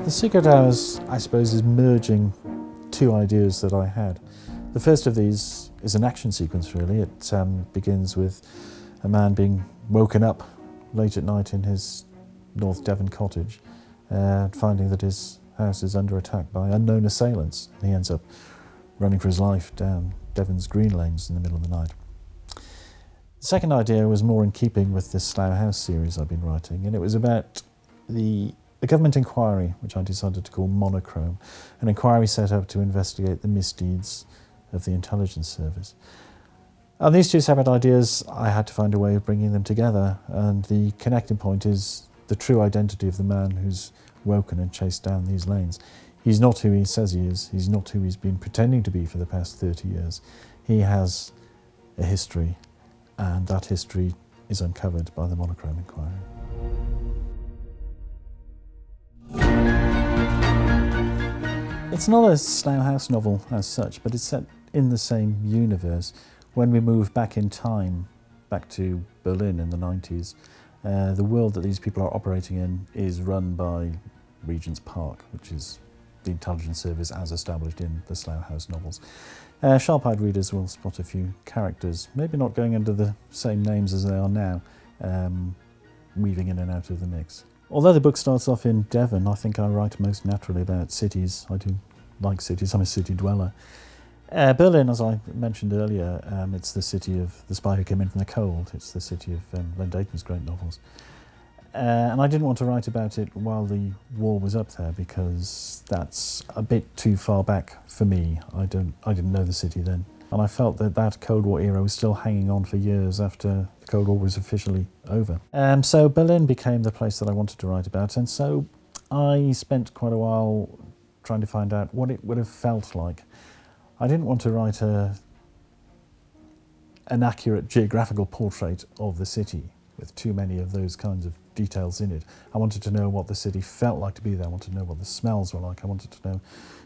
The Secret Hours, I suppose, is merging two ideas that I had. The first of these is an action sequence, really. It begins with a man being woken up late at night in his North Devon cottage, finding that his house is under attack by unknown assailants. And he ends up running for his life down Devon's green lanes in the middle of the night. The second idea was more in keeping with this Slough House series I've been writing, and it was about the government inquiry, which I decided to call Monochrome, an inquiry set up to investigate the misdeeds of the intelligence service. And these two separate ideas, I had to find a way of bringing them together, and the connecting point is the true identity of the man who's woken and chased down these lanes. He's not who he says he is. He's not who he's been pretending to be for the past 30 years. He has a history, and that history is uncovered by the Monochrome inquiry. It's not a Slough House novel as such, but it's set in the same universe. When we move back in time, back to Berlin in the 90s, the world that these people are operating in is run by Regent's Park, which is the intelligence service as established in the Slough House novels. Sharp-eyed readers will spot a few characters, maybe not going under the same names as they are now, weaving in and out of the mix. Although the book starts off in Devon, I think I write most naturally about cities. I do like cities, I'm a city dweller. Berlin, as I mentioned earlier, it's the city of The Spy Who Came In From the Cold. It's the city of Len Deighton's great novels. And I didn't want to write about it while the war was up there because that's a bit too far back for me. I didn't know the city then. And I felt that that Cold War era was still hanging on for years after the Cold War was officially over. So Berlin became the place that I wanted to write about, and so I spent quite a while trying to find out what it would have felt like. I didn't want to write an accurate geographical portrait of the city with too many of those kinds of details in it. I wanted to know what the city felt like to be there. I wanted to know what the smells were like. I wanted to know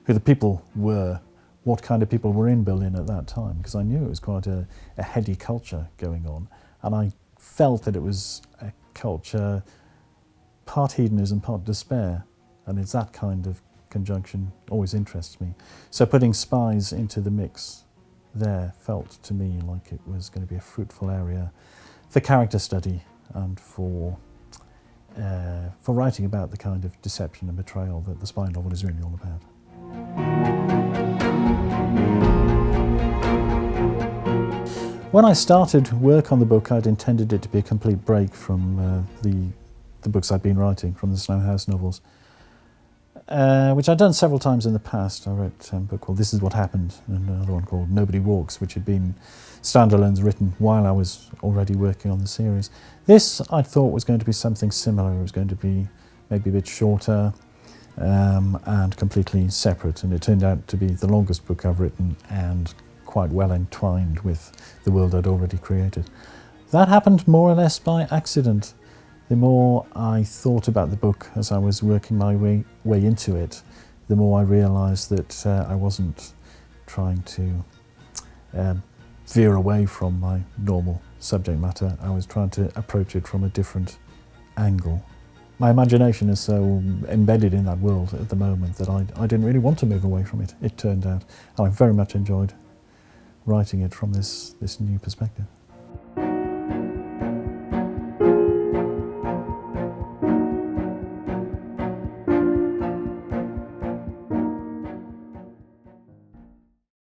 who the people were, what kind of people were in Berlin at that time, because I knew it was quite a heady culture going on, and I felt that it was a culture part hedonism, part despair, and it's that kind of conjunction always interests me. So putting spies into the mix there felt to me like it was going to be a fruitful area for character study and for writing about the kind of deception and betrayal that the spy novel is really all about. When I started work on the book, I'd intended it to be a complete break from the books I'd been writing, from the Slough House novels, which I'd done several times in the past. I wrote a book called This Is What Happened, and another one called Nobody Walks, which had been standalones written while I was already working on the series. This, I thought, was going to be something similar. It was going to be maybe a bit shorter and completely separate, and it turned out to be the longest book I've written and quite well entwined with the world I'd already created. That happened more or less by accident. The more I thought about the book as I was working my way into it, the more I realised that I wasn't trying to veer away from my normal subject matter. I was trying to approach it from a different angle. My imagination is so embedded in that world at the moment that I didn't really want to move away from it, it turned out. And I very much enjoyed writing it from this new perspective.